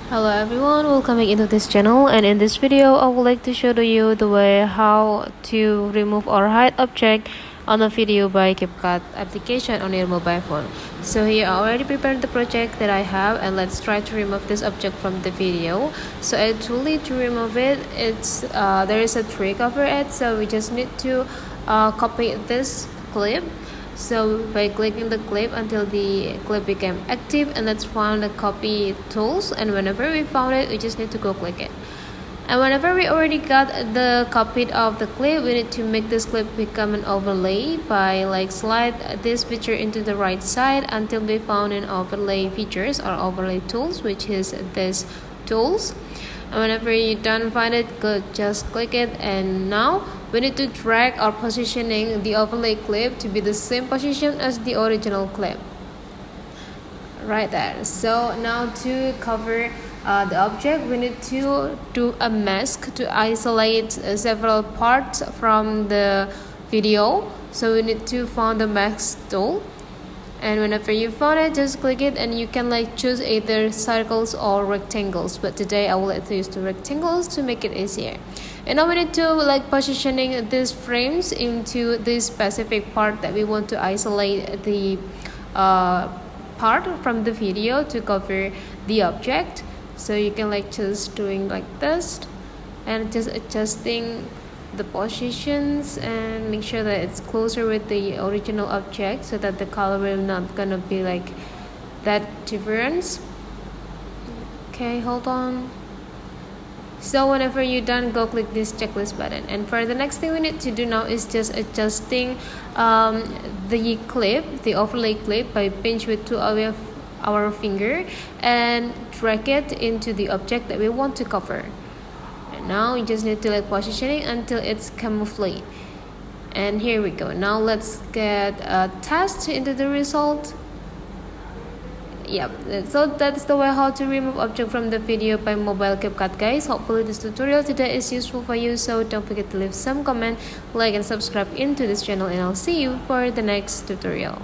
Hello everyone, welcome back into this channel, and in this video I would like to show to you the way how to remove or hide object on a video by CapCut application on your mobile phone. So here I already prepared the project that I have, and let's try to remove this object from the video. So actually to remove it, there is a trick over it. So we just need to copy this clip. So by clicking the clip until the clip became active, and let's find the copy tools, and whenever we found it, we just need to go click it. And whenever we already got the copy of the clip, we need to make this clip become an overlay by slide this picture into the right side until we found an overlay features or overlay tools, which is this tools. And whenever you don't find it, just click it. And now we need to drag or positioning the overlay clip to be the same position as the original clip right there. So now to cover the object, we need to do a mask to isolate several parts from the video. So we need to find the mask tool, and whenever you found it, just click it, and you can choose either circles or rectangles, but today I will like to use the rectangles to make it easier. And now we need to positioning these frames into this specific part that we want to isolate the part from the video to cover the object. So you can just doing like this and just adjusting the positions and make sure that it's closer with the original object so that the color will not gonna be that difference. Okay, hold on. So whenever you're done, go click this checklist button. And for the next thing we need to do now is just adjusting the clip, the overlay clip, by pinch with two of our finger and drag it into the object that we want to cover. And now you just need to positioning until it's camouflage. And here we go. Now let's get a test into the result. Yep, so that's the way how to remove object from the video by mobile CapCut, guys. Hopefully this tutorial today is useful for you, so don't forget to leave some comment, like and subscribe into this channel, and I'll see you for the next tutorial.